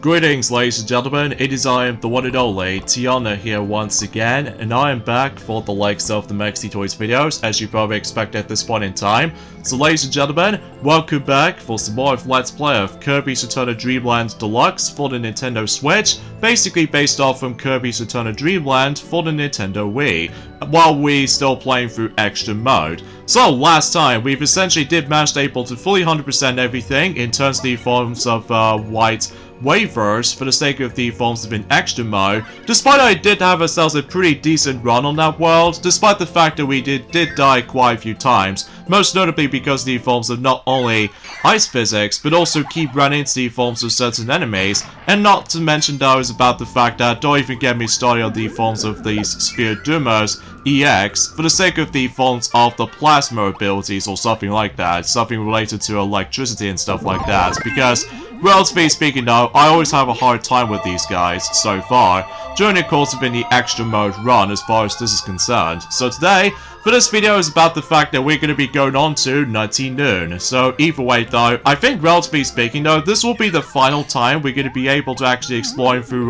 Greetings, ladies and gentlemen, it is I am the one and only Tiana here once again, and I am back for the likes of the Maxi Toys videos, as you probably expect at this point in time. So ladies and gentlemen, welcome back for some more of Let's Play of Kirby's Return to Dreamland Deluxe for the Nintendo Switch, basically based off from Kirby's Return to Dreamland for the Nintendo Wii, while we're still playing through Extra Mode. So last time, we've essentially did manage to able to fully 100% everything in terms of the forms of white waivers for the sake of the forms of an extra mode, despite I did have ourselves a pretty decent run on that world, despite the fact that we did die quite a few times, most notably because the forms of not only ice physics, but also keep running into the forms of certain enemies, and not to mention those about the fact that don't even get me started on the forms of these Sphere Doomers EX, for the sake of the forms of the plasma abilities or something like that, something related to electricity and stuff like that, because relatively speaking though, I always have a hard time with these guys, so far, during the course of any extra mode run as far as this is concerned. So today, for this video is about the fact that we're going to be going on to Nutty Noon. So either way though, I think relatively speaking though, this will be the final time we're going to be able to actually explore through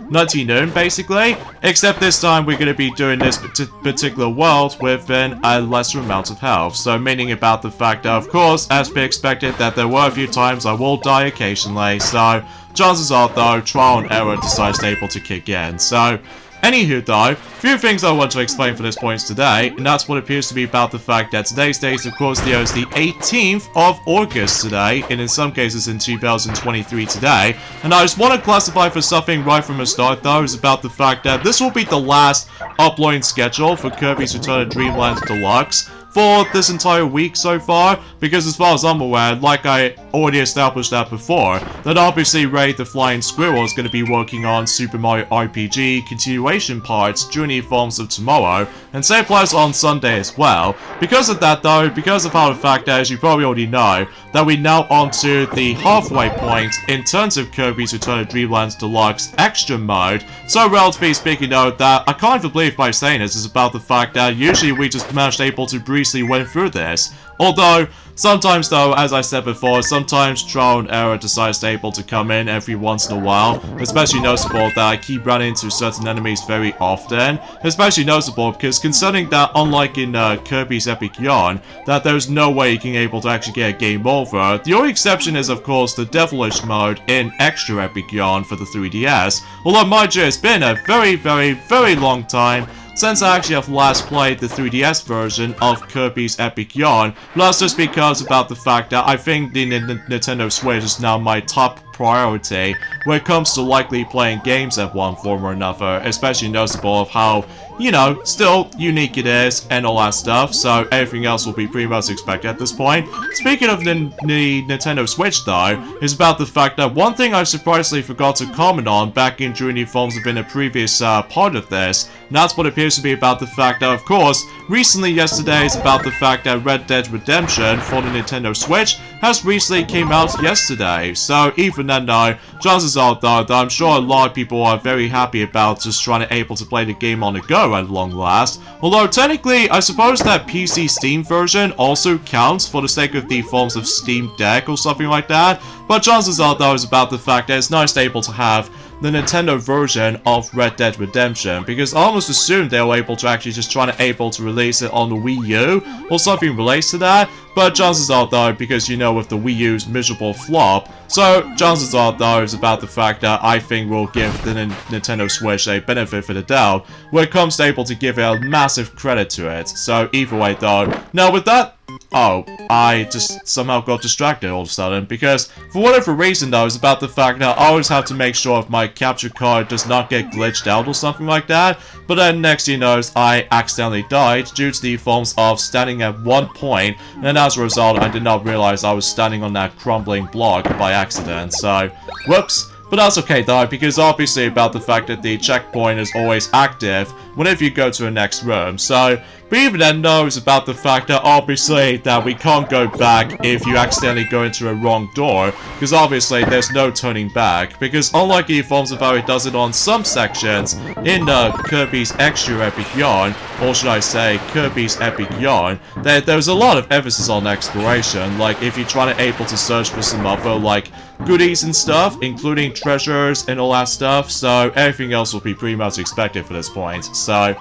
Nutty Noon, basically, except this time we're going to be doing this particular world within a lesser amount of health, so meaning about the fact that, of course, as we expected, that there were a few times I will die occasionally, so chances are, though, trial and error decides able to kick in. So anywho though, few things I want to explain for this point today, and that's what appears to be about the fact that today's date, of course, is the 18th of August today, and in some cases in 2023 today, and I just want to classify for something right from the start though, is about the fact that this will be the last uploading schedule for Kirby's Return to Dreamland Deluxe for this entire week so far, because as far as I'm aware, like I already established that before, that obviously Ray the Flying Squirrel is going to be working on Super Mario RPG continuation parts during the forms of tomorrow, and same applies on Sunday as well. Because of that though, because of how the fact that, as you probably already know, that we're now onto the halfway point in terms of Kirby's Return to Dreamland Deluxe Extra Mode, so relatively speaking though, that I can't even believe by saying this is about the fact that usually we just managed able to breeze went through this. Although, sometimes though, as I said before, sometimes trial and error decides to able to come in every once in a while, especially noticeable that I keep running into certain enemies very often, especially noticeable because concerning that, unlike in Kirby's Epic Yarn, that there's no way you can able to actually get a game over. The only exception is of course the Devilish mode in Extra Epic Yarn for the 3DS, although mind you, it's been a very long time since I actually have last played the 3DS version of Kirby's Epic Yarn, but that's just because about the fact that I think the Nintendo Switch is now my top priority when it comes to likely playing games of one form or another, especially noticeable of how, you know, still unique it is and all that stuff, so everything else will be pretty much expected at this point. Speaking of the Nintendo Switch though, is about the fact that one thing I surprisingly forgot to comment on back in during the forms of in a previous part of this, and that's what appears to be about the fact that, of course, recently yesterday is about the fact that Red Dead Redemption for the Nintendo Switch has recently came out yesterday, so even then though, chances are though that I'm sure a lot of people are very happy about just trying to able to play the game on the go at long last, although technically I suppose that PC Steam version also counts for the sake of the forms of Steam Deck or something like that, but chances are though is about the fact that it's nice to able to have the Nintendo version of Red Dead Redemption, because I almost assumed they were able to actually just try to able to release it on the Wii U or something related to that, but chances are though, because you know with the Wii U's miserable flop, so chances are though is about the fact that I think we'll give the Nintendo Switch a benefit for the doubt when it comes to able to give it a massive credit to it. So either way though, now with that, oh, I just somehow got distracted all of a sudden, because for whatever reason though, it's about the fact that I always have to make sure if my capture card does not get glitched out or something like that, but then next you know, I accidentally died due to the forms of standing at one point, and as a result I did not realize I was standing on that crumbling block by accident, so whoops. But that's okay though, because obviously about the fact that the checkpoint is always active whenever you go to the next room, so but even then knows about the fact that obviously that we can't go back if you accidentally go into a wrong door, because obviously there's no turning back, because unlike the forms of how it does it on some sections in Kirby's Extra Epic Yarn, or should I say Kirby's Epic Yarn, there's a lot of emphasis on exploration, like if you're trying to able to search for some other like goodies and stuff, including treasures and all that stuff, so everything else will be pretty much expected for this point, so...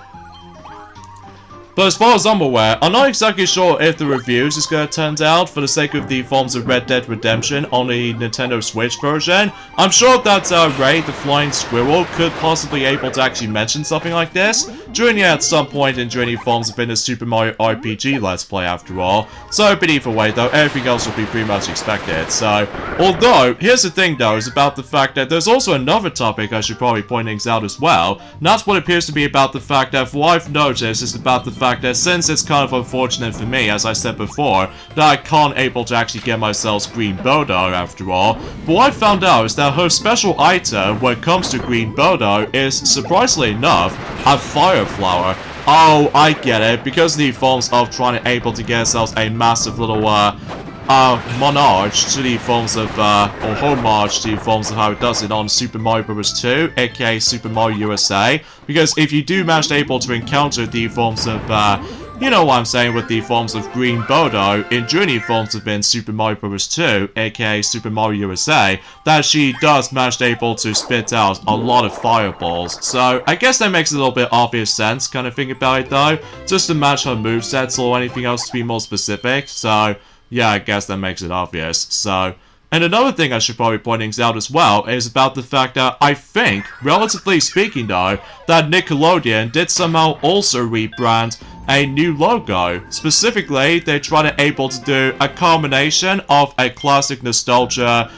But as far as I'm aware, I'm not exactly sure if the reviews is going to turn out for the sake of the forms of Red Dead Redemption on the Nintendo Switch version. I'm sure that Ray, the Flying Squirrel, could possibly able to actually mention something like this during at some point in during the forms of in the Super Mario RPG Let's Play after all. So, but either way though, everything else will be pretty much expected. So, although, here's the thing though, is about the fact that there's also another topic I should probably point things out as well. And that's what appears to be about the fact that what I've noticed is about the fact that since it's kind of unfortunate for me, as I said before, that I can't able to actually get myself Green Bodo after all, but what I found out is that her special item when it comes to Green Bodo is, surprisingly enough, a Fire Flower. Oh, I get it, because of the forms of trying to able to get ourselves a massive little, monarch to the forms of, or homage to the forms of how it does it on Super Mario Bros. 2, aka Super Mario USA, because if you do manage to able to encounter the forms of, you know what I'm saying with the forms of Green Bodo in Journey forms of in Super Mario Bros. 2, aka Super Mario USA, that she does manage to able to spit out a lot of fireballs. So I guess that makes a little bit obvious sense kind of thing about it though, just to match her movesets or anything else to be more specific, so yeah, I guess that makes it obvious, so... And another thing I should probably point things out as well is about the fact that I think, relatively speaking though, that Nickelodeon did somehow also rebrand a new logo. Specifically, they try to able to do a combination of a classic nostalgia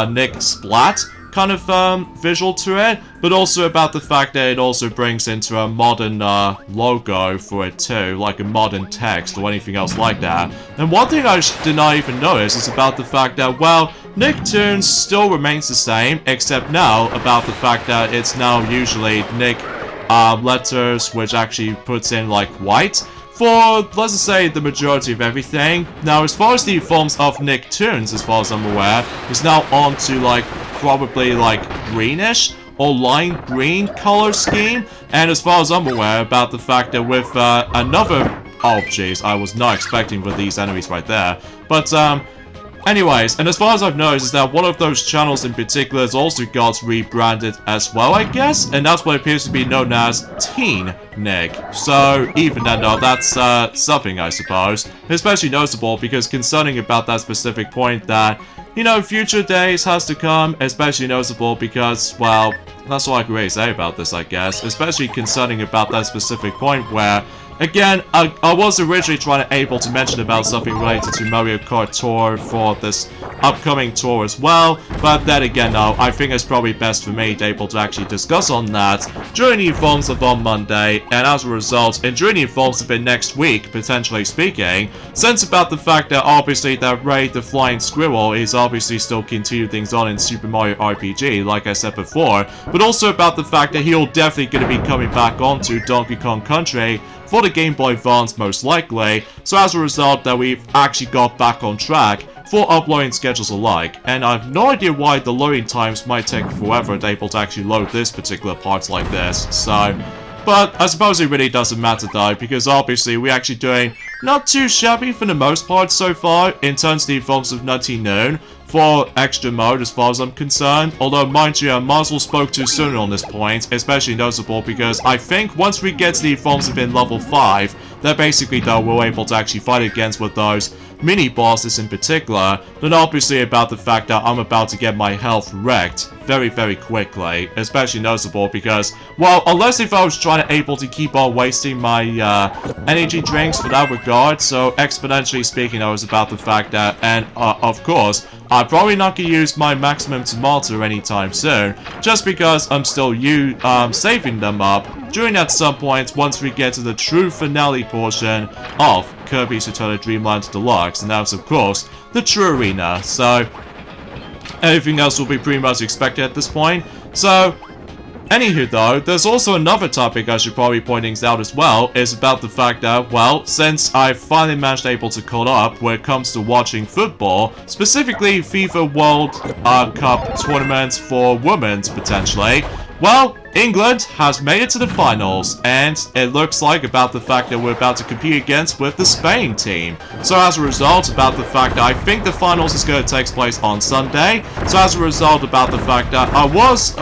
Nick Splat kind of visual to it, but also about the fact that it also brings into a modern logo for it too, like a modern text or anything else like that. And one thing I did not even notice is about the fact that, well, Nicktoons still remains the same, except now about the fact that it's now usually Nick letters, which actually puts in like white for, let's just say, the majority of everything. Now, as far as the forms of Nicktoons, as far as I'm aware, is now on to like probably like greenish or lime green color scheme, and as far as I'm aware about the fact that with another, oh jeez, I was not expecting for these enemies right there, but anyways, and as far as I've noticed is that one of those channels in particular has also got rebranded as well, I guess, and that's what appears to be known as Teen Nick. So, even then though, that's something I suppose, especially noticeable because concerning about that specific point that, you know, future days has to come, especially noticeable because, well, that's all I can really say about this, I guess, especially concerning about that specific point where, again, I was originally trying to able to mention about something related to Mario Kart Tour for this upcoming tour as well, but then again, no, I think it's probably best for me to able to actually discuss on that during the forms of on Monday, and as a result, and during the forms of it next week, potentially speaking, since about the fact that obviously that Ray the Flying Squirrel is obviously still continuing things on in Super Mario RPG, like I said before, but also about the fact that he'll definitely going to be coming back onto Donkey Kong Country for the Game Boy Advance most likely, so as a result that we've actually got back on track for uploading schedules alike, and I have no idea why the loading times might take forever to able to actually load this particular part like this, so... But I suppose it really doesn't matter though, because obviously we're actually doing not too shabby for the most part so far in terms of the forms of Nutty Noon for extra mode as far as I'm concerned. Although mind you, I might as well spoke too soon on this point, especially noticeable because I think once we get to the forms of in level 5, that basically though we're able to actually fight against with those mini bosses in particular, then obviously about the fact that I'm about to get my health wrecked very, very quickly, especially noticeable because, well, unless if I was trying to able to keep on wasting my energy drinks for that regard, so exponentially speaking, I was about the fact that, and of course, I'm probably not going to use my maximum tomato anytime soon, just because I'm still saving them up during at some point once we get to the true finale portion of Kirby's Return to Dreamland Deluxe, and that's of course the true arena, so everything else will be pretty much expected at this point. So anywho though, there's also another topic I should probably point things out as well, is about the fact that, well, since I finally managed able to caught up when it comes to watching football, specifically FIFA World Cup tournaments for women's potentially, Well, England has made it to the finals, and it looks like about the fact that we're about to compete against with the Spain team. So as a result, about the fact that I think the finals is going to take place on Sunday. So as a result, about the fact that I was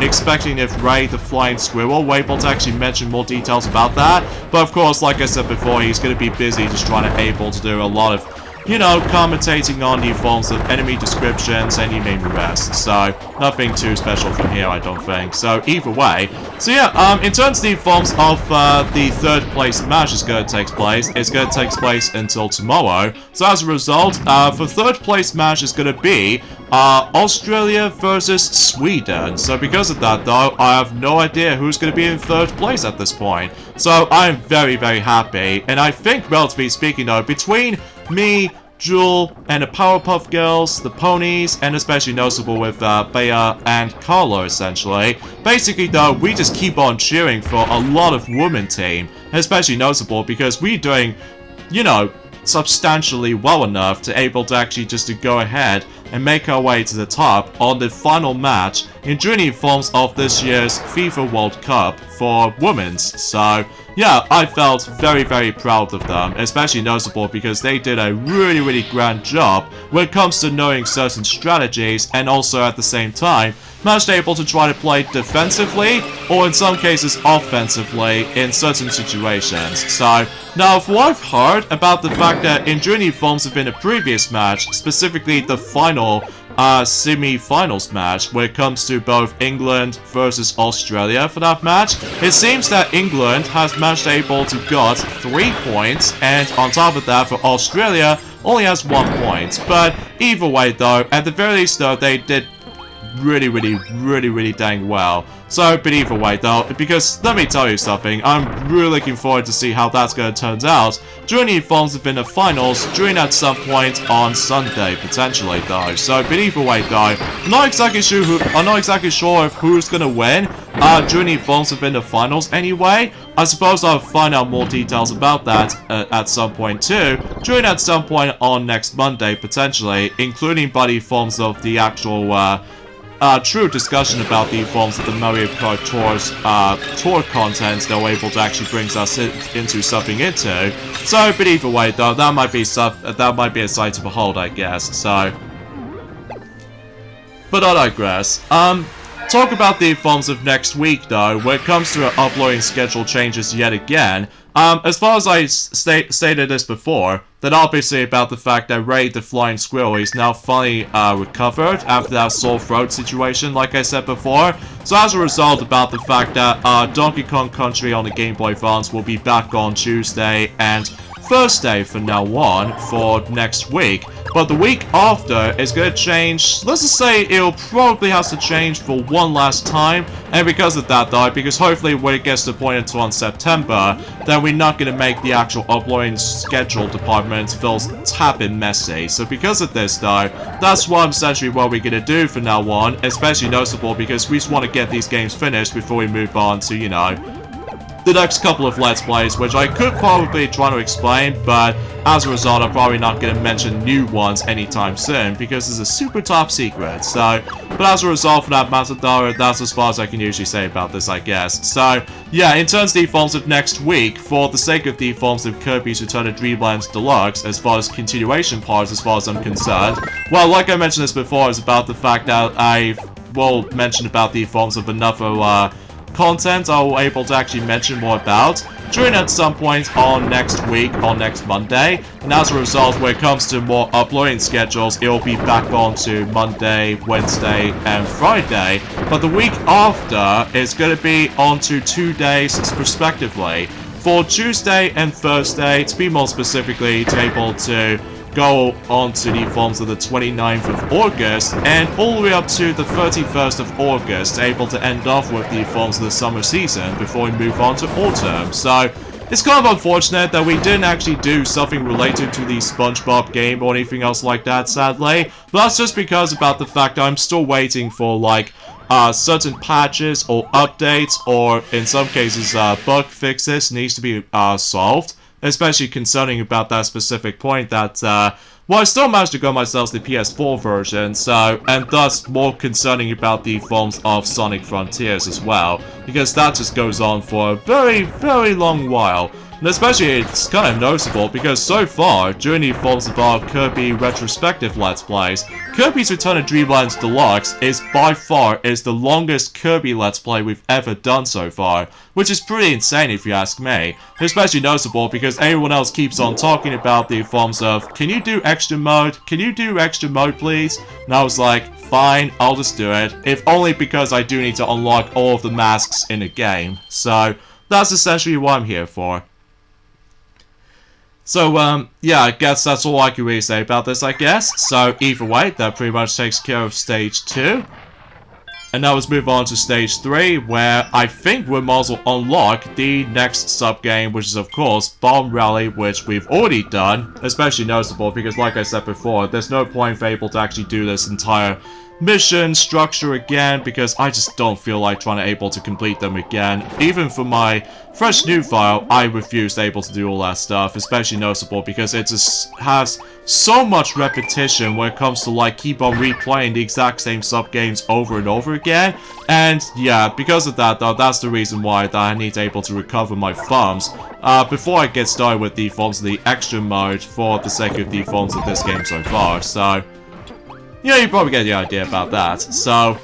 expecting if Ray the Flying Squirrel were able to actually mention more details about that. But of course, like I said before, he's going to be busy just trying to able to do a lot of, you know, commentating on the forms of enemy descriptions and you name the rest. So, nothing too special from here, I don't think. So, either way. So yeah, in terms of the forms of the third place match is going to take place, it's going to take place until tomorrow. So as a result, for third place match is going to be Australia versus Sweden. So because of that though, I have no idea who's going to be in third place at this point. So I'm very, very happy. And I think, relatively speaking though, between me, Jewel, and the Powerpuff Girls, the Ponies, and especially noticeable with Bea and Carlo, essentially. Basically, though, we just keep on cheering for a lot of women team, especially noticeable because we're doing, you know, substantially well enough to able to actually just to go ahead and make our way to the top on the final match in junior forms of this year's FIFA World Cup for women's. So yeah, I felt very, very proud of them, especially noticeable because they did a really, really grand job when it comes to knowing certain strategies and also at the same time managed able to try to play defensively or in some cases offensively in certain situations. So now for what I've heard about the fact that in junior forms of in a previous match, specifically the final semi-finals match when it comes to both England versus Australia for that match, it seems that England has managed able to got 3 points and on top of that for Australia only has 1 point. But either way though, at the very least though, they did really dang well. So, but either way though, because let me tell you something, I'm really looking forward to see how that's going to turn out during the forms within the finals, during at some point on Sunday, potentially though. So, but either way though, I'm not exactly sure of who's going to win during the forms within the finals anyway. I suppose I'll find out more details about that at some point too, during at some point on next Monday, potentially, including by the forms of the actual true discussion about the forms of the Mario Kart Tour's tour content that we're able to actually bring us into something into. So, but either way though, that might be a sight to behold, I guess. So, but I digress. Talk about the forms of next week though, when it comes to uploading schedule changes yet again. As far as I stated this before, that obviously about the fact that Ray the Flying Squirrel is now finally recovered after that sore throat situation, like I said before. So as a result about the fact that Donkey Kong Country on the Game Boy Advance will be back on Tuesday and Thursday from now on for next week. But the week after is going to change. Let's just say it'll probably have to change for one last time. And because of that though, because hopefully when it gets to the point until on September, then we're not going to make the actual uploading schedule department feel tapping messy. So because of this though, that's essentially what we're going to do from now on. Especially noticeable because we just want to get these games finished before we move on to, you know, the next couple of Let's Plays, which I could probably try to explain, but as a result, I'm probably not going to mention new ones anytime soon, because it's a super top secret. So, but as a result for that matter, though, that's as far as I can usually say about this, I guess. So, yeah, in terms of the forms of next week, for the sake of the forms of Kirby's Return to Dreamland Deluxe, as far as continuation parts, as far as I'm concerned, well, like I mentioned this before, it's about the fact that I will mention about the forms of another, content I will able to actually mention more about during at some point on next week, on next Monday. And as a result, when it comes to more uploading schedules, it will be back on to Monday, Wednesday, and Friday. But the week after is going to be on to 2 days respectively. For Tuesday and Thursday, to be more specifically, to be able to go on to the forms of the 29th of August and all the way up to the 31st of August, able to end off with the forms of the summer season before we move on to autumn. So it's kind of unfortunate that we didn't actually do something related to the SpongeBob game or anything else like that, sadly. But that's just because about the fact that I'm still waiting for like certain patches or updates or in some cases bug fixes needs to be solved. Especially concerning about that specific point that Well, I still managed to get myself the PS4 version, so, and thus more concerning about the forms of Sonic Frontiers as well, because that just goes on for a very, very long while. And especially, it's kind of noticeable because so far, during the forms of our Kirby retrospective Let's Plays, Kirby's Return of Dreamland Deluxe is by far the longest Kirby Let's Play we've ever done so far, which is pretty insane if you ask me. Especially noticeable because everyone else keeps on talking about the forms of, can you do extra mode? Can you do extra mode please? And I was like, fine, I'll just do it, if only because I do need to unlock all of the masks in the game. So, that's essentially what I'm here for. So, yeah, I guess that's all I can really say about this, I guess. So, either way, that pretty much takes care of Stage 2. And now let's move on to Stage 3, where I think we might as well unlock the next sub-game, which is, of course, Bomb Rally, which we've already done. Especially noticeable, because like I said before, there's no point for able to actually do this entire mission structure again, because I just don't feel like trying to able to complete them again. Even for my fresh new file, I refused able to do all that stuff, especially noticeable because it just has so much repetition when it comes to like keep on replaying the exact same sub games over and over again. And yeah, because of that though, that's the reason why that I need to able to recover my thumbs before I get started with the forms of the extra mode for the sake of the forms of this game so far. So yeah, you probably get the idea about that. So,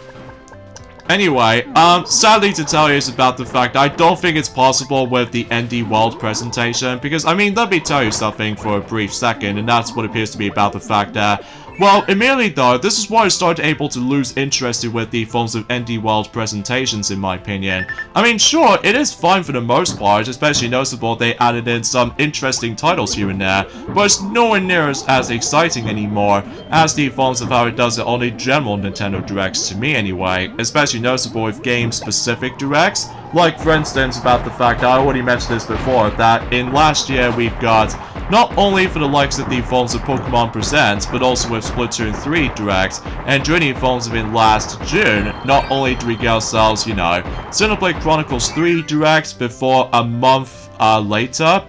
anyway, sadly to tell you is about the fact I don't think it's possible with the ND World presentation, because, I mean, let me tell you something for a brief second, and that's what appears to be about the fact that, well, immediately though, this is why I started able to lose interest with the forms of ND World presentations, in my opinion. I mean, sure, it is fine for the most part, especially noticeable they added in some interesting titles here and there, but it's nowhere near as exciting anymore as the forms of how it does it on the general Nintendo Directs, to me anyway, especially noticeable with game-specific Directs. Like, for instance, about the fact, I already mentioned this before, that in last year we've got not only for the likes of the forms of Pokemon Presents, but also with Splatoon 3 Direct, and during the forms of in last June, not only do we get ourselves, you know, Xenoblade Chronicles 3 Direct before a month later,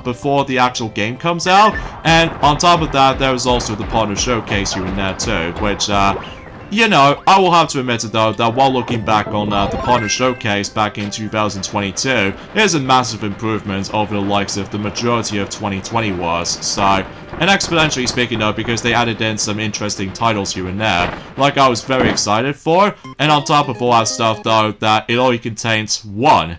before the actual game comes out, and on top of that, there is also the Partner Showcase here and there too, which, you know, I will have to admit it though, that while looking back on the Partner Showcase back in 2022, it is a massive improvement over the likes of the majority of 2020 was, so, and exponentially speaking though, because they added in some interesting titles here and there, like I was very excited for, and on top of all that stuff though, that it only contains one,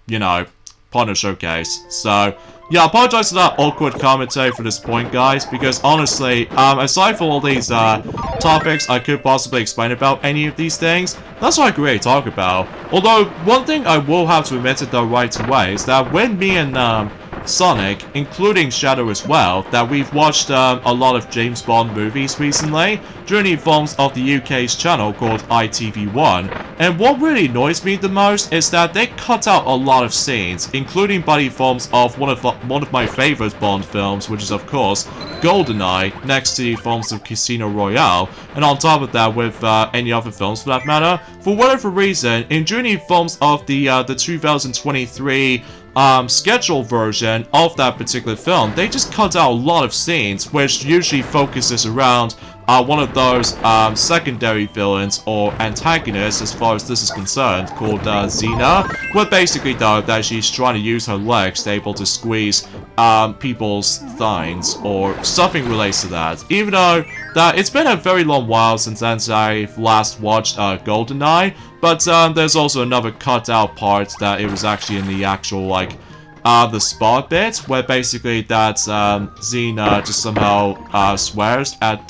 you know, Partner Showcase, so, yeah, I apologize for that awkward commentary for this point, guys, because honestly, aside from all these topics I could possibly explain about any of these things, that's what I could really talk about. Although, one thing I will have to admit it though right away is that when me and Sonic, including Shadow as well, that we've watched a lot of James Bond movies recently during the forms of the UK's channel called ITV1, and what really annoys me the most is that they cut out a lot of scenes, including by the forms of one of my favorite Bond films, which is of course GoldenEye, next to the forms of Casino Royale, and on top of that with any other films for that matter. For whatever reason, during the forms of the 2023 schedule version of that particular film, they just cut out a lot of scenes, which usually focuses around one of those secondary villains or antagonists, as far as this is concerned, called Xena, where basically though that she's trying to use her legs to able to squeeze people's thighs or something related to that. Even though that it's been a very long while since I've last watched GoldenEye, but there's also another cut out part that it was actually in the actual like the spa bit, where basically that Xena just somehow swears at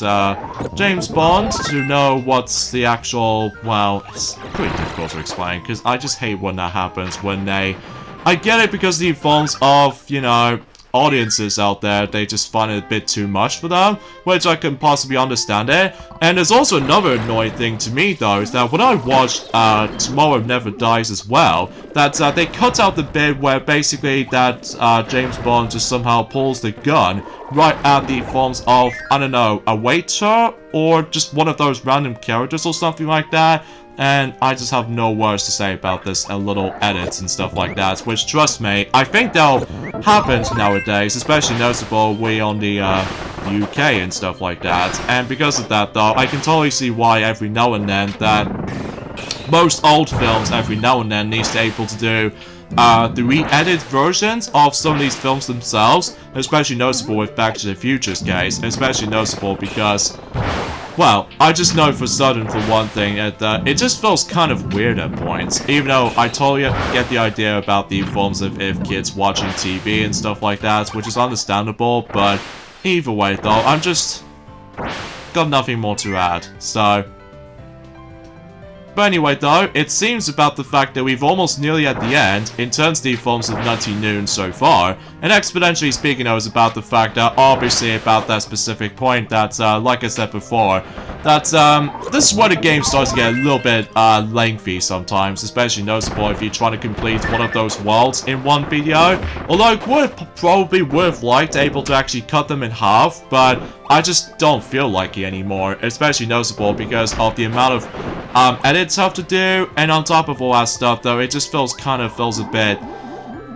James Bond to know what's the actual, well, it's pretty difficult to explain, because I just hate when that happens, when I get it because the forms of, you know, audiences out there, they just find it a bit too much for them, which I can possibly understand it. And there's also another annoying thing to me though, is that when I watched Tomorrow Never Dies as well, that they cut out the bit where basically that James Bond just somehow pulls the gun right at the forms of, I don't know, a waiter or just one of those random characters or something like that. And I just have no words to say about this little edits and stuff like that, which, trust me, I think they'll happen nowadays, especially noticeable we on the UK and stuff like that. And because of that, though, I can totally see why every now and then that most old films every now and then needs to able to do the re-edited versions of some of these films themselves, especially noticeable with Back to the Future's case, especially noticeable because, well, I just know for certain for one thing that it just feels kind of weird at points, even though I totally get the idea about the forms of if kids watching TV and stuff like that, which is understandable, but either way though, I'm just got nothing more to add, so. But anyway though, it seems about the fact that we've almost nearly at the end, in terms of the forms of Nutty Noon so far, and exponentially speaking though is about the fact that obviously about that specific point that, like I said before, that this is where the game starts to get a little bit lengthy sometimes, especially noticeable if you're trying to complete one of those worlds in one video, although I would have liked able to actually cut them in half, but I just don't feel like it anymore, especially noticeable because of the amount of edits I have to do, and on top of all that stuff though, it just feels a bit,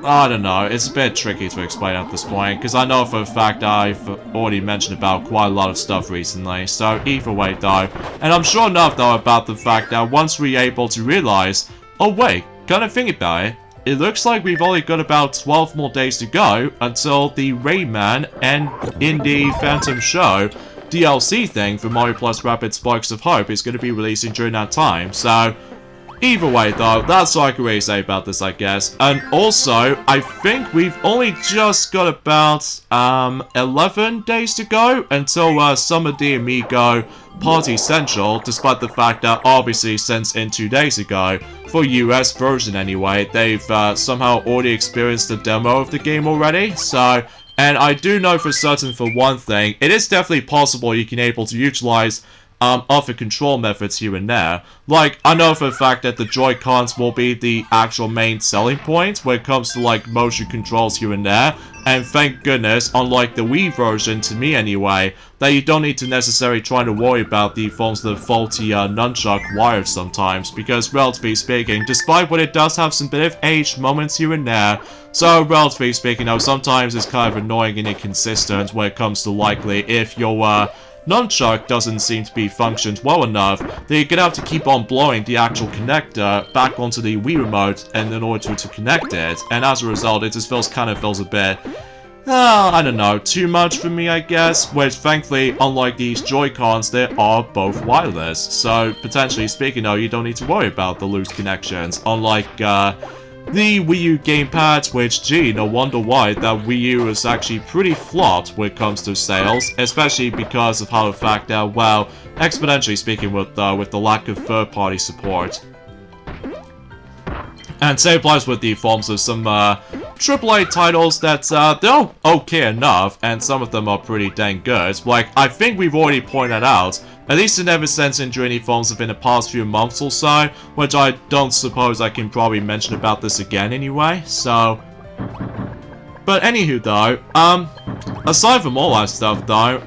I don't know, it's a bit tricky to explain at this point, because I know for a fact I've already mentioned about quite a lot of stuff recently, so either way though, and I'm sure enough though about the fact that once we're able to realize, oh wait, kind of think about it, it looks like we've only got about 12 more days to go until the Rayman and in the Phantom Show DLC thing for Mario Plus Rapid Sparks of Hope is going to be releasing during that time, so either way though, that's all I can really say about this, I guess. And also, I think we've only just got about 11 days to go until Summer de Amigo Party Central, despite the fact that obviously since in 2 days ago, for US version anyway, they've somehow already experienced the demo of the game already, so. And I do know for certain for one thing, it is definitely possible you can able to utilize other control methods here and there. Like, I know for a fact that the Joy-Cons will be the actual main selling point when it comes to like motion controls here and there. And thank goodness, unlike the Wii version, to me anyway, that you don't need to necessarily try to worry about the forms of the faulty nunchuck wires sometimes, because relatively speaking, despite what it does have some bit of aged moments here and there, so relatively speaking, though, sometimes it's kind of annoying and inconsistent when it comes to likely if your nunchuck doesn't seem to be functioned well enough, then you're gonna have to keep on blowing the actual connector back onto the Wii remote and in order to connect it, and as a result it just feels a bit, I don't know, too much for me I guess, which thankfully, unlike these Joy-Cons, they are both wireless, so potentially speaking though, you don't need to worry about the loose connections, unlike the Wii U gamepad, which, gee, no wonder why that Wii U is actually pretty flopped when it comes to sales, especially because of how the fact that, well, exponentially speaking with the lack of third-party support. And same applies with the forms of some AAA titles that they're okay enough, and some of them are pretty dang good. Like, I think we've already pointed out, at least in ever since into any forms within the past few months or so, which I don't suppose I can probably mention about this again anyway, so. But anywho though, aside from all that stuff though,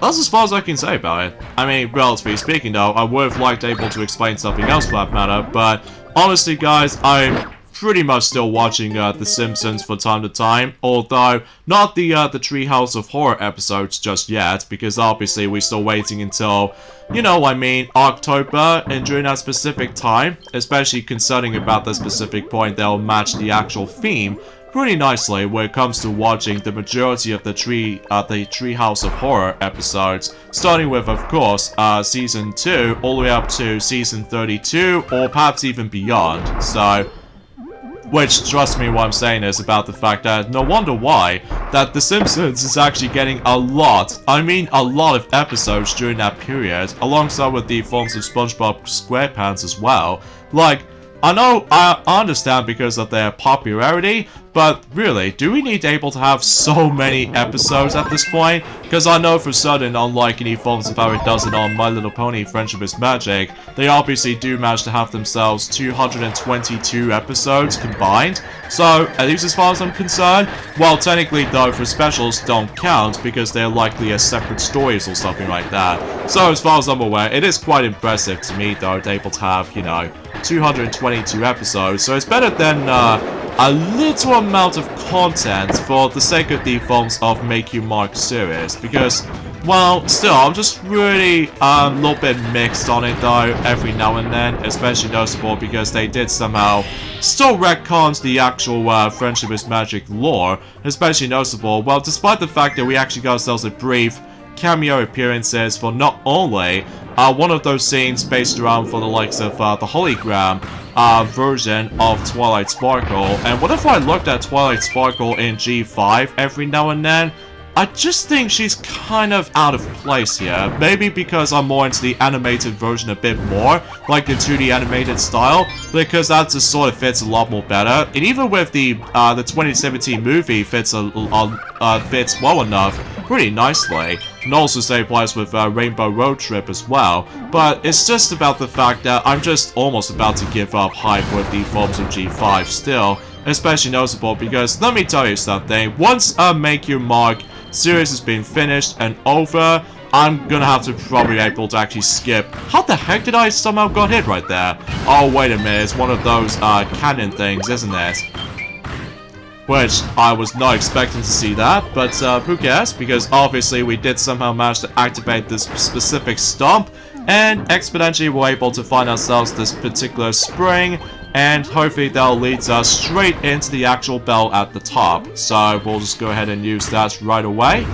that's as far as I can say about it. I mean, relatively speaking though, I would have liked able to explain something else for that matter, but honestly guys, I'm pretty much still watching The Simpsons from time to time, although not the Treehouse of Horror episodes just yet, because obviously we're still waiting until, you know, I mean, October, and during that specific time, especially concerning about the specific point that will match the actual theme pretty nicely when it comes to watching the majority of the Treehouse of Horror episodes, starting with, of course, Season 2, all the way up to Season 32, or perhaps even beyond, so. Which, trust me, what I'm saying is about the fact that no wonder why that The Simpsons is actually getting a lot, I mean a lot of episodes during that period, alongside with the forms of SpongeBob SquarePants as well. Like, I know, I understand because of their popularity, But really, do we need able to have so many episodes at this point? Because I know for certain, unlike any forms of how it does it on My Little Pony Friendship is Magic, they obviously do manage to have themselves 222 episodes combined. So, at least as far as I'm concerned, well, technically though, for specials don't count because they're likely as separate stories or something like that. So, as far as I'm aware, it is quite impressive to me though, to able to have, you know, 222 episodes. So it's better than a little amount of content for the sake of the forms of Make You Mark series, because, well, still, I'm just really a little bit mixed on it though, every now and then, especially noticeable because they did somehow still retcon the actual Friendship is Magic lore, especially noticeable, well, despite the fact that we actually got ourselves a brief cameo appearances for not only one of those scenes based around for the likes of the hologram version of Twilight Sparkle. And what if I looked at Twilight Sparkle in G5 every now and then? I just think she's kind of out of place here. Maybe because I'm more into the animated version a bit more, like the 2D animated style, because that just sort of fits a lot more better. And even with the 2017 movie fits fits well enough, pretty nicely. And also same applies with Rainbow Road Trip as well. But it's just about the fact that I'm just almost about to give up hype with the forms of G5 still. Especially noticeable because, let me tell you something, once Make Your Mark series has been finished and over, I'm gonna have to probably be able to actually skip. How the heck did I somehow got hit right there? Oh, wait a minute, it's one of those cannon things, isn't it? Which, I was not expecting to see that, but who cares? Because obviously we did somehow manage to activate this specific stomp, and exponentially we're able to find ourselves this particular spring, and hopefully that'll lead us straight into the actual bell at the top. So we'll just go ahead and use that right away.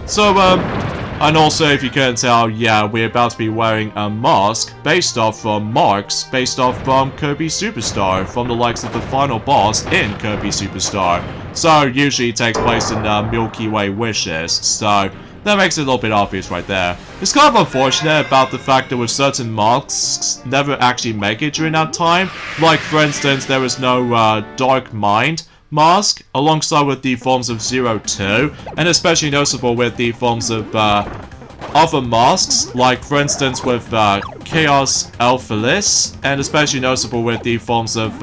So, and also if you couldn't tell, yeah, we're about to be wearing a mask based off from marks, based off from Kirby Superstar, from the likes of the final boss in Kirby Superstar. So usually it takes place in Milky Way wishes, so that makes it a little bit obvious right there. It's kind of unfortunate about the fact that with certain masks never actually make it during that time. Like for instance, there was no Dark Mind mask alongside with the forms of 02, and especially noticeable with the forms of other masks, like for instance with Chaos Elphalis, and especially noticeable with the forms of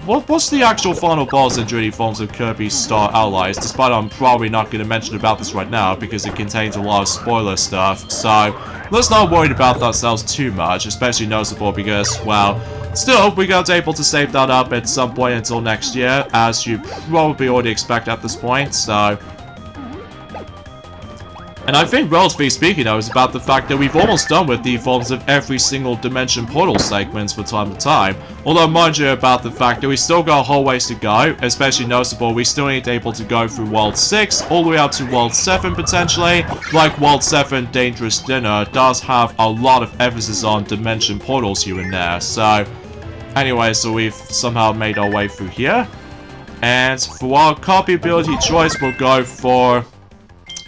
what's the actual final boss in Druid forms of Kirby Star Allies, despite I'm probably not going to mention about this right now because it contains a lot of spoiler stuff, so let's not worry about ourselves too much, especially noticeable because, well, still, we got able to save that up at some point until next year, as you probably already expect at this point, so. And I think, relatively speaking, though, is about the fact that we've almost done with the forms of every single Dimension Portal segments from time to time. Although, mind you, about the fact that we still got a whole ways to go, especially noticeable, we still need to be able to go through World 6, all the way up to World 7, potentially. Like, World 7 Dangerous Dinner does have a lot of emphasis on Dimension Portals here and there, so. Anyway, so we've somehow made our way through here. And for our copy ability choice, we'll go for.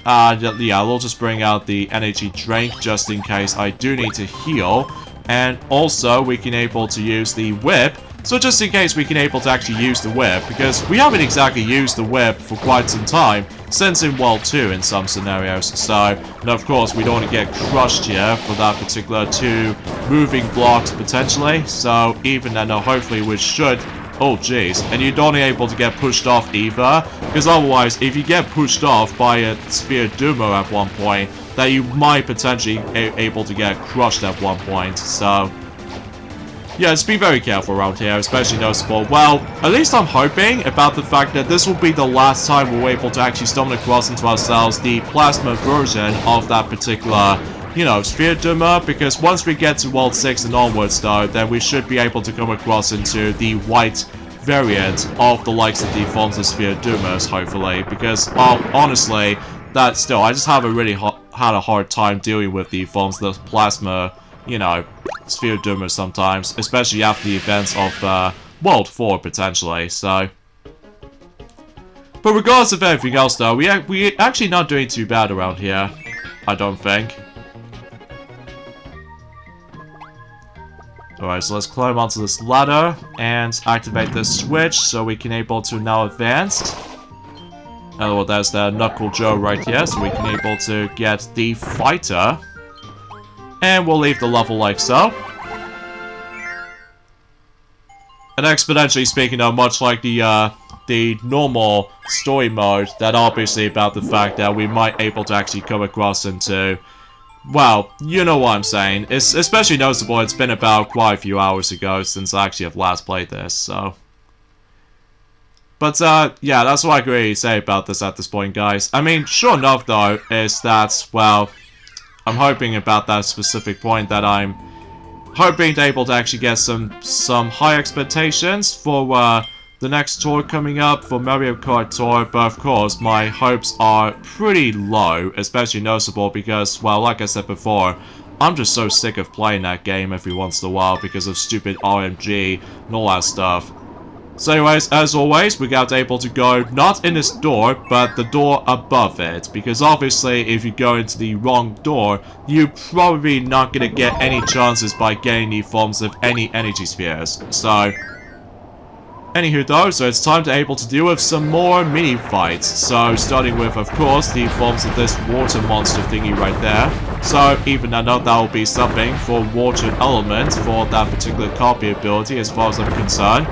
Yeah, we'll just bring out the energy drink just in case I do need to heal. And also, we can able to use the whip. So just in case we can able to actually use the whip, because we haven't exactly used the whip for quite some time, since in World 2 in some scenarios. So, and of course, we don't want to get crushed here for that particular 2 moving blocks potentially. So even then, hopefully we should. Oh jeez, and you don't able to get pushed off either, because otherwise, if you get pushed off by a Sphere Dumo at one point, that you might potentially able to get crushed at one point, so. Yeah, just be very careful around here, especially noticeable. Well, at least I'm hoping about the fact that this will be the last time we're able to actually stumble across into ourselves the plasma version of that particular, you know, Sphere Duma, because once we get to World 6 and onwards though, then we should be able to come across into the white variant of the likes of the forms of Sphere Dumas, hopefully, because, honestly, that still, I just have a really had a hard time dealing with the forms of the plasma, you know, Sphere Dumas sometimes, especially after the events of World 4, potentially, so. But regardless of everything else though, we're actually not doing too bad around here, I don't think. Alright, so let's climb onto this ladder and activate this switch so we can able to now advance. Oh, well, there's the Knuckle Joe right here, so we can able to get the fighter. And we'll leave the level like so. And exponentially speaking, though, much like the normal story mode, that obviously about the fact that we might able to actually come across into, well, you know what I'm saying. It's especially noticeable. It's been about quite a few hours ago since I actually have last played this, so. But, yeah, that's what I can really say about this at this point, guys. I mean, sure enough, though, is that, well, I'm hoping about that specific point that I'm hoping to able to actually get some high expectations for, the next tour coming up for Mario Kart Tour, but of course, my hopes are pretty low, especially noticeable because, well, like I said before, I'm just so sick of playing that game every once in a while because of stupid RMG and all that stuff. So anyways, as always, we got able to go not in this door, but the door above it. Because obviously, if you go into the wrong door, you're probably not going to get any chances by getting the forms of any energy spheres. So, anywho though, so it's time to able to deal with some more mini fights. So, starting with, of course, the forms of this water monster thingy right there. So, even though that will be something for water element for that particular copy ability as far as I'm concerned.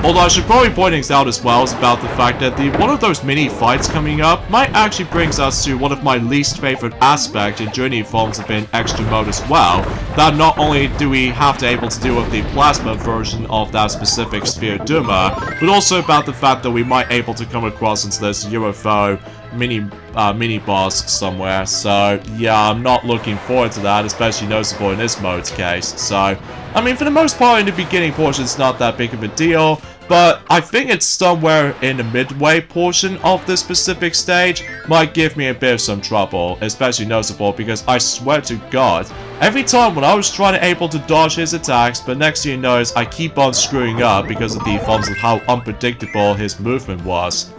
Although I should probably point things out as well is about the fact that one of those mini fights coming up might actually brings us to one of my least favorite aspects in Journey forms of an extra mode as well. That not only do we have to able to deal with the plasma version of that specific sphere Duma, but also about the fact that we might able to come across into this UFO mini boss somewhere. So yeah, I'm not looking forward to that, especially noticeable in this mode's case. So I mean, for the most part in the beginning portion it's not that big of a deal, but I think it's somewhere in the midway portion of this specific stage might give me a bit of some trouble, especially noticeable because I swear to God, every time when I was trying to able to dodge his attacks, but next thing you know is I keep on screwing up because of the forms of how unpredictable his movement was.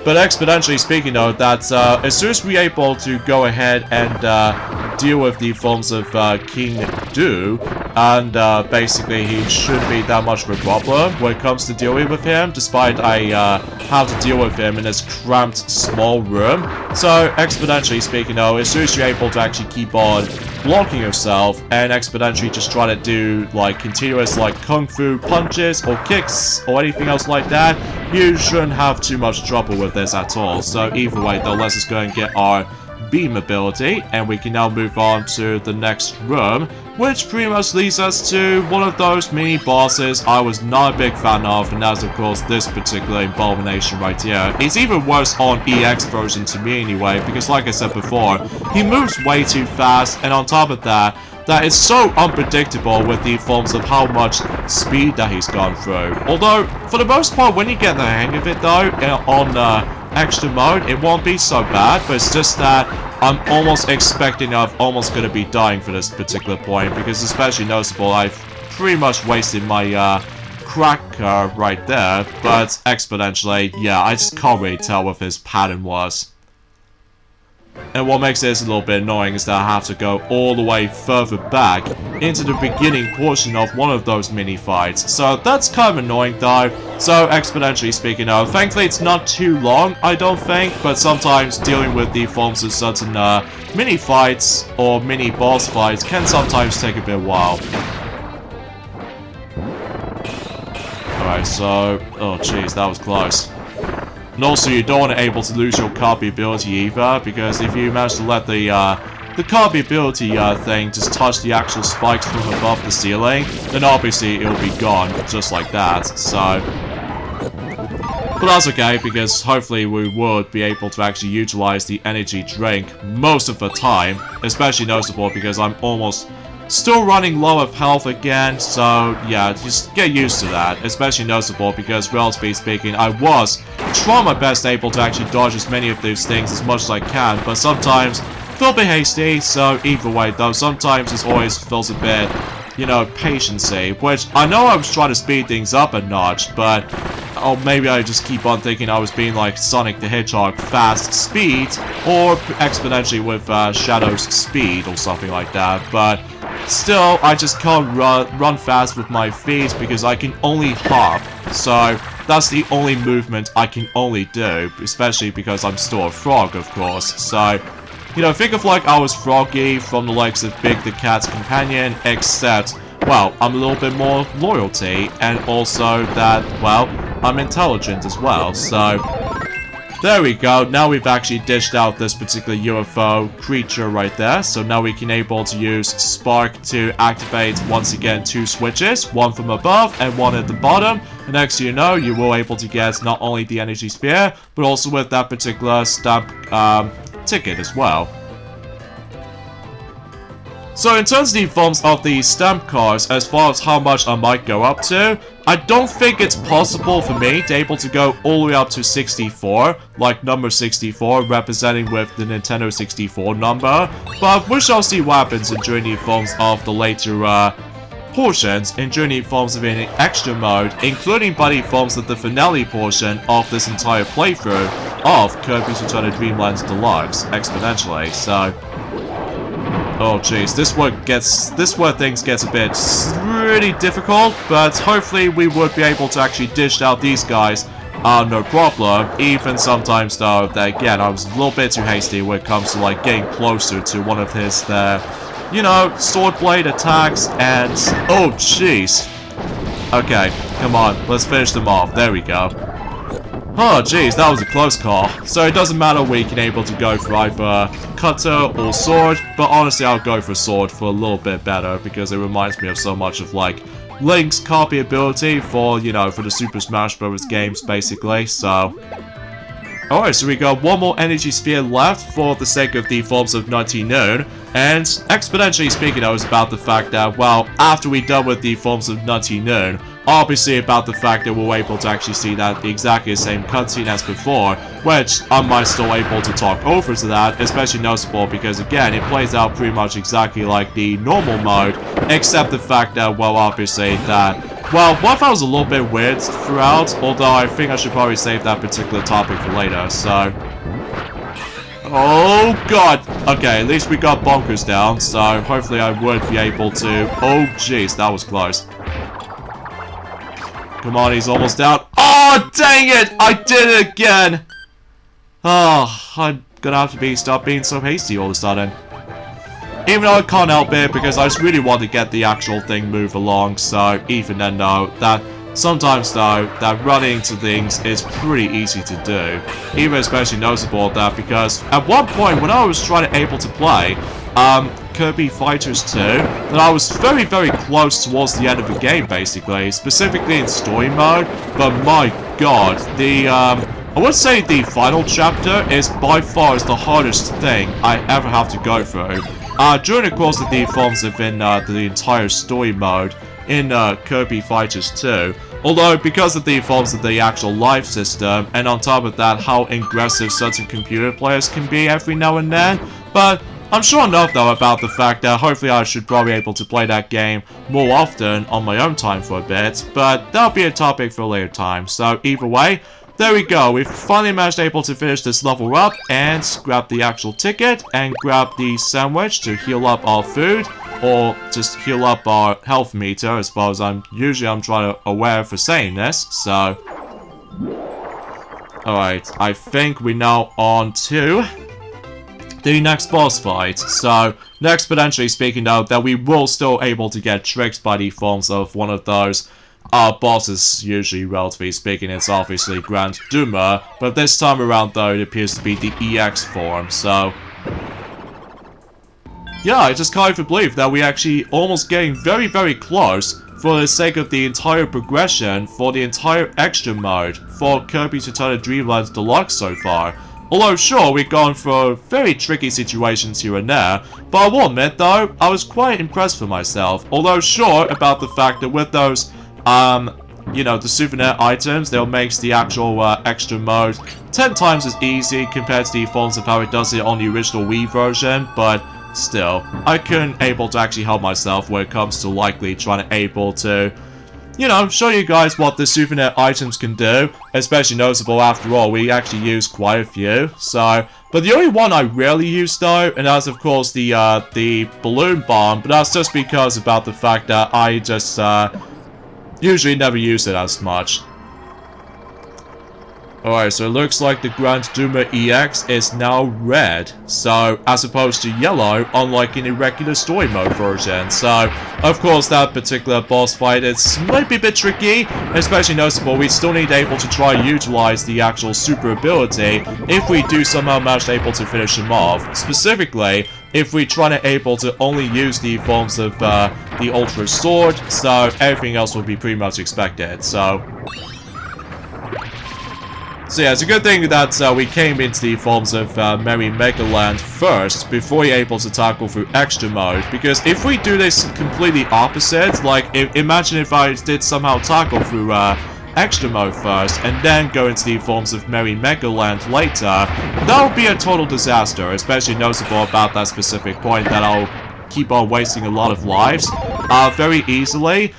But exponentially speaking though, that as soon as we're able to go ahead and deal with the forms of King Do, and basically he shouldn't be that much of a problem when it comes to dealing with him, despite I have to deal with him in this cramped small room. So exponentially speaking though, as soon as you're able to actually keep on blocking yourself and exponentially just try to do like continuous like kung fu punches or kicks or anything else like that, you shouldn't have too much trouble with this at all. So either way though, let's just go and get our beam ability and we can now move on to the next room, which pretty much leads us to one of those mini bosses I was not a big fan of, and that's of course this particular abomination right here. It's even worse on EX version to me anyway, because like I said before, he moves way too fast, and on top of that, that is so unpredictable with the forms of how much speed that he's gone through. Although, for the most part, when you get the hang of it though, on extra mode, it won't be so bad, but it's just that I'm almost expecting I'm almost going to be dying for this particular point, because especially noticeable, I've pretty much wasted my cracker right there, but exponentially, yeah, I just can't really tell what his pattern was. And what makes this a little bit annoying is that I have to go all the way further back into the beginning portion of one of those mini fights. So that's kind of annoying though. So exponentially speaking though, thankfully it's not too long, I don't think, but sometimes dealing with the forms of certain mini fights or mini boss fights can sometimes take a bit of a while. Alright, so, oh jeez, that was close. And also, you don't want to able to lose your copy ability either, because if you manage to let the copy ability thing just touch the actual spikes from above the ceiling, then obviously it'll be gone, just like that, so. But that's okay, because hopefully we would be able to actually utilize the energy drink most of the time, especially noticeable because I'm almost still running low of health again, so yeah, just get used to that. Especially noticeable because, relatively speaking, I was trying my best able to actually dodge as many of those things as much as I can, but sometimes feel a bit hasty, so either way though, sometimes it always feels a bit, you know, patience-y, which I know I was trying to speed things up a notch, but or maybe I just keep on thinking I was being like Sonic the Hedgehog fast speed, or exponentially with Shadow's speed or something like that, but still, I just can't run fast with my feet because I can only hop. So that's the only movement I can only do, especially because I'm still a frog, of course. So, you know, think of like I was Froggy from the likes of Big the Cat's Companion, except, well, I'm a little bit more loyalty, and also that, well, I'm intelligent as well. So there we go. Now we've actually dished out this particular UFO creature right there. So now we can able to use Spark to activate once again 2 switches, one from above and one at the bottom. And next thing you know, you will able to get not only the energy sphere, but also with that particular stamp ticket as well. So in terms of the forms of the stamp cards, as far as how much I might go up to, I don't think it's possible for me to able to go all the way up to 64, like number 64, representing with the Nintendo 64 number, but we shall see what happens during the forms of the later portions, and during the forms of an extra mode, including by the forms of the finale portion of this entire playthrough of Kirby's Return to Dreamland Deluxe, exponentially, so... Oh jeez, this where things get a bit really difficult, but hopefully we would be able to actually dish out these guys, no problem. Even sometimes though, that again, I was a little bit too hasty when it comes to like getting closer to one of his, you know, sword blade attacks, and oh jeez. Okay, come on, let's finish them off. There we go. Oh jeez, that was a close call. So it doesn't matter, we can able to go for either cutter or sword, but honestly I'll go for sword for a little bit better because it reminds me of so much of like Link's copy ability for, you know, for the Super Smash Bros. Games basically, so... Alright, so we got one more energy sphere left for the sake of the forms of Nutty Noon, and exponentially speaking, I was about the fact that, well, after we're done with the forms of Nutty Noon, obviously about the fact that we're able to actually see that exactly the same cutscene as before, which I might still able to talk over to that, especially noticeable because again, it plays out pretty much exactly like the normal mode, except the fact that, well, obviously that... Well, what if I was a little bit weird throughout, although I think I should probably save that particular topic for later, so... Oh god! Okay, at least we got Bonkers down, so hopefully I would be able to... Oh jeez, that was close. Come on, he's almost down. Oh, dang it! I did it again! Oh, I'm gonna have to stop being so hasty all of a sudden. Even though I can't help it, because I just really want to get the actual thing move along, so even then though, that sometimes though, that running into things is pretty easy to do. Even especially noticeable that because at one point when I was trying to able to play Kirby Fighters 2, that I was very close towards the end of the game basically, specifically in story mode, but my god, the I would say the final chapter is by far the hardest thing I ever have to go through. During the course of the forms of the entire story mode in Kirby Fighters 2, although because of the forms of the actual life system, and on top of that how aggressive certain computer players can be every now and then, but I'm sure enough though about the fact that hopefully I should probably be able to play that game more often on my own time for a bit, but that'll be a topic for a later time, so either way, there we go, we've finally managed able to finish this level up, and grab the actual ticket, and grab the sandwich to heal up our food, or just heal up our health meter, as far as I'm trying to aware for saying this, so... Alright, I think we're now on to the next boss fight, so, exponentially speaking though, that we will still able to get tricked by the forms of one of those bosses, usually, relatively speaking, it's obviously Grand Duma, but this time around though, it appears to be the EX form, so... Yeah, I just can't even believe that we actually almost getting very close for the sake of the entire progression for the entire extra mode for Kirby's Return to Dreamland Deluxe so far. Although sure, we've gone for very tricky situations here and there, but I will admit though, I was quite impressed with myself. Although sure about the fact that with those you know, the souvenir items, they'll make the actual extra mode 10 times as easy compared to the forms of how it does it on the original Wii version, but still, I couldn't able to actually help myself when it comes to likely trying to able to you know, show you guys what the souvenir items can do. Especially noticeable, after all, we actually use quite a few. So, but the only one I rarely use though, and that's of course the balloon bomb. But that's just because about the fact that I just usually never use it as much. Alright, so it looks like the Grand Duma EX is now red, so as opposed to yellow, unlike in the regular story mode version. So, of course, that particular boss fight might be a bit tricky, especially noticeable. We still need able to try and utilize the actual super ability if we do somehow manage able to finish him off. Specifically, if we try to able to only use the forms of the Ultra Sword, so everything else will be pretty much expected. So yeah, it's a good thing that we came into the forms of Merry Megaland first, before we're able to tackle through Extra Mode, because if we do this completely opposite, like, imagine if I did somehow tackle through Extra Mode first, and then go into the forms of Merry Megaland later, that would be a total disaster, especially noticeable about that specific point that I'll keep on wasting a lot of lives very easily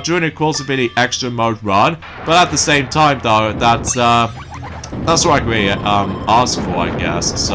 during the course of any Extra Mode run, but at the same time, though, that's what I really ask for, I guess. So,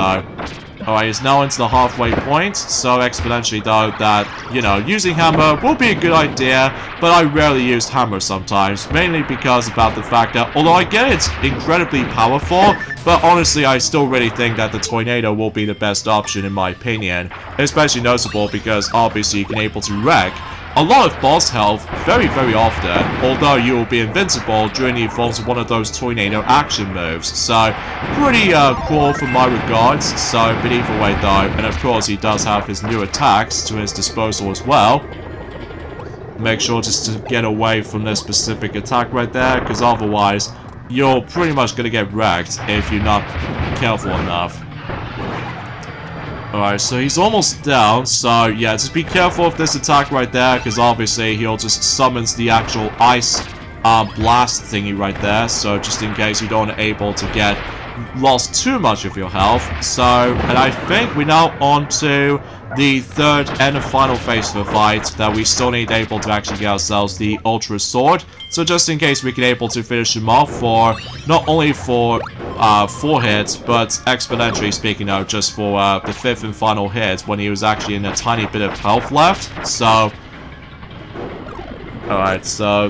alright, it's now into the halfway point. So, exponentially, though, that, you know, using hammer will be a good idea, but I rarely use hammer sometimes, mainly because about the fact that, although I get it's incredibly powerful, but honestly, I still really think that the tornado will be the best option in my opinion, especially noticeable because obviously you can able to wreck a lot of boss health very, very often, although you will be invincible during the forms of one of those tornado action moves. So, pretty cool for my regards. So, but either way though, and of course he does have his new attacks to his disposal as well. Make sure just to get away from this specific attack right there, because otherwise you're pretty much going to get wrecked if you're not careful enough. Alright, so he's almost down, so yeah, just be careful of this attack right there, because obviously he'll just summons the actual ice blast thingy right there, so just in case you don't able to get lost too much of your health. So, and I think we're now on to the third and the final phase of the fight, that we still need able to actually get ourselves the Ultra Sword. So just in case we can able to finish him off for, not only for 4 hits, but exponentially speaking now, just for the 5th and final hit, when he was actually in a tiny bit of health left. So, alright, so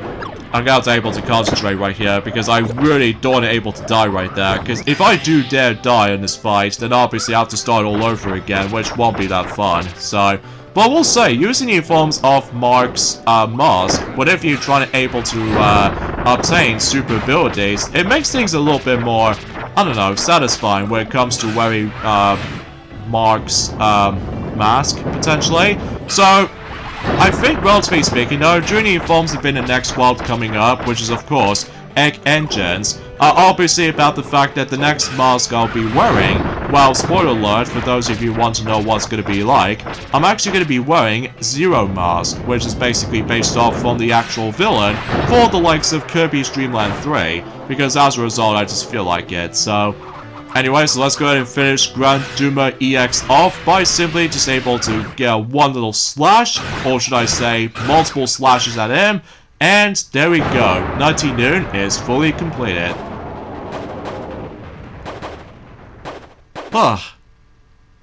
I'm going to be able to concentrate right here, because I really don't want to able to die right there, because if I do dare die in this fight, then obviously I have to start all over again, which won't be that fun. So, but I will say, using the forms of Mark's mask, whenever you're trying to able to obtain super abilities, it makes things a little bit more, I don't know, satisfying when it comes to wearing Mark's mask, potentially. So, I think, relatively speaking, though, during the forms of in the next world coming up, which is, of course, Egg Engines, obviously about the fact that the next mask I'll be wearing, well, spoiler alert, for those of you who want to know what's going to be like, I'm actually going to be wearing Zero Mask, which is basically based off from the actual villain for the likes of Kirby's Dream Land 3, because as a result, I just feel like it, so anyway, so let's go ahead and finish Grand Duma EX off by simply just able to get one little slash, or should I say, multiple slashes at him, and there we go. Nutty Noon is fully completed.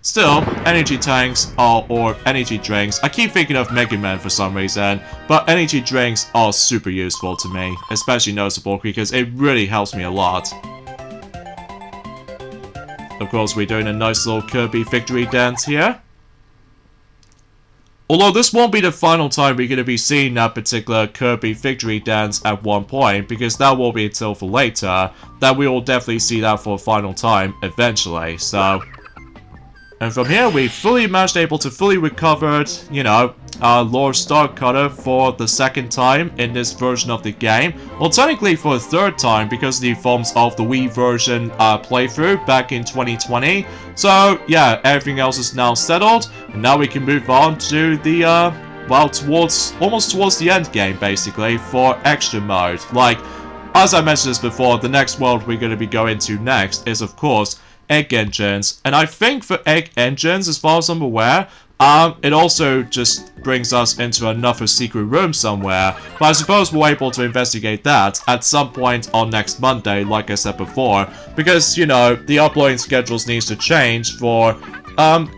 Still, energy tanks or energy drinks, I keep thinking of Mega Man for some reason, but energy drinks are super useful to me, especially noticeable because it really helps me a lot. Of course, we're doing a nice little Kirby victory dance here. Although this won't be the final time we're going to be seeing that particular Kirby victory dance at one point, because that won't be until for later, that we will definitely see that for a final time eventually, so. And from here, we fully managed able to fully recovered, you know, Lord Star Cutter for the 2nd time in this version of the game. Well, technically for the 3rd time, because of the forms of the Wii version playthrough back in 2020. So, yeah, everything else is now settled, and now we can move on to the, well, almost towards the end game, basically, for Extra Mode. Like, as I mentioned this before, the next world we're going to be going to next is, of course, Egg Engines, and I think for Egg Engines, as far as I'm aware, It also just brings us into another secret room somewhere, but I suppose we're able to investigate that at some point on next Monday, like I said before, because, you know, the uploading schedules needs to change for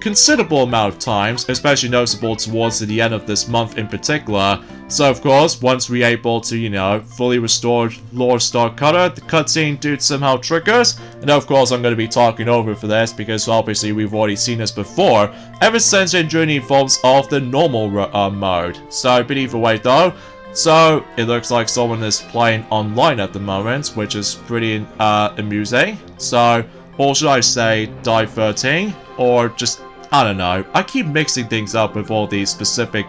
considerable amount of times, especially noticeable towards the end of this month in particular. So of course, once we're able to, you know, fully restore Lord Star Cutter, the cutscene dude somehow triggers, and of course I'm going to be talking over for this because obviously we've already seen this before, ever since it during the forms of the normal mode. So, but either way though, so it looks like someone is playing online at the moment, which is pretty amusing. So, or should I say, Die 13, or just, I don't know. I keep mixing things up with all these specific,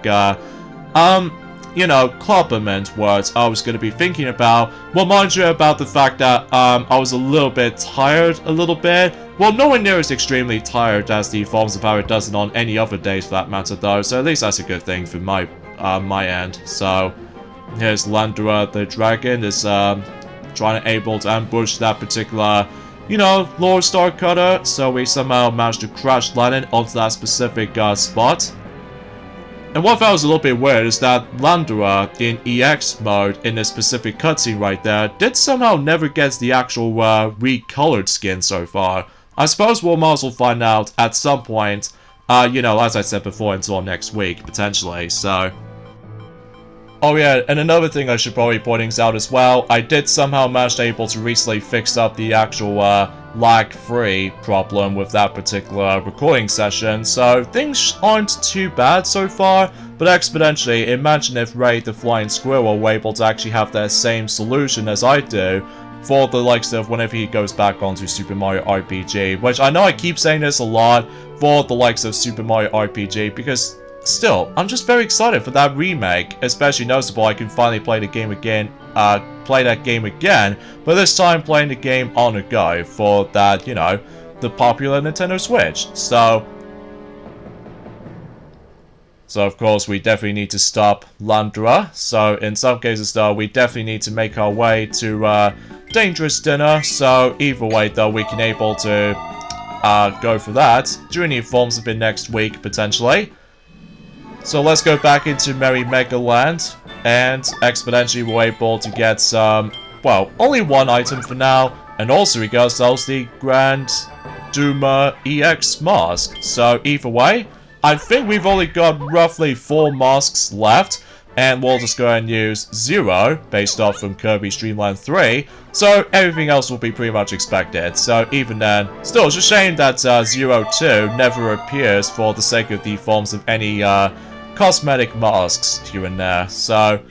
you know, compliment words I was going to be thinking about. Well, mind you about the fact that, I was a little bit tired, Well, nowhere near as extremely tired as the forms of how it does it on any other days for that matter, though, so at least that's a good thing for my end. So, here's Landra the Dragon is, trying to able to ambush that particular, you know, Lord Star Cutter, so we somehow managed to crash landing onto that specific spot. And what I found was a little bit weird is that Landra in EX mode in this specific cutscene right there did somehow never get the actual recolored skin so far. I suppose we'll might as well find out at some point, you know, as I said before, until next week, potentially, so. Oh yeah, and another thing I should probably point out as well, I did somehow manage to able to recently fix up the actual lag-free problem with that particular recording session, so things aren't too bad so far, but exponentially, imagine if Ray the Flying Squirrel were able to actually have that same solution as I do for the likes of whenever he goes back onto Super Mario RPG, which I know I keep saying this a lot for the likes of Super Mario RPG, because still, I'm just very excited for that remake, especially noticeable I can finally play the game again, but this time playing the game on the go for that, you know, the popular Nintendo Switch. So of course we definitely need to stop Landra, so in some cases though, we definitely need to make our way to Dangerous Dinner, so either way though, we can able to go for that during the forms of it next week, potentially. So let's go back into Merry Mega Land, and exponentially we're able to get some, well, only one item for now, and also we got ourselves the Grand Duma EX mask. So either way, I think we've only got roughly 4 masks left, and we'll just go ahead and use 0, based off from Kirby Dream Land 3, so everything else will be pretty much expected. So even then, still, it's a shame that 02 never appears for the sake of the forms of any cosmetic masks here and there. So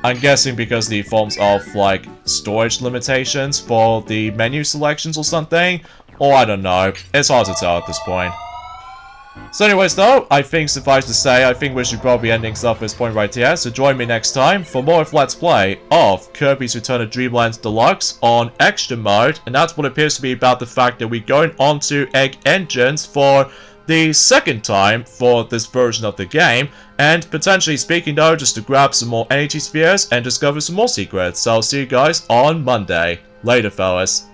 I'm guessing because the forms of like storage limitations for the menu selections or something, or I don't know, it's hard to tell at this point. So anyways though, I think suffice to say, I think we should probably end things off at this point right here, so join me next time for more of Let's Play of Kirby's Return to Dreamland Deluxe on Extra Mode, and that's what appears to be about the fact that we're going onto Egg Engines for the second time for this version of the game, and potentially speaking though, just to grab some more energy spheres and discover some more secrets. So I'll see you guys on Monday. Later fellas.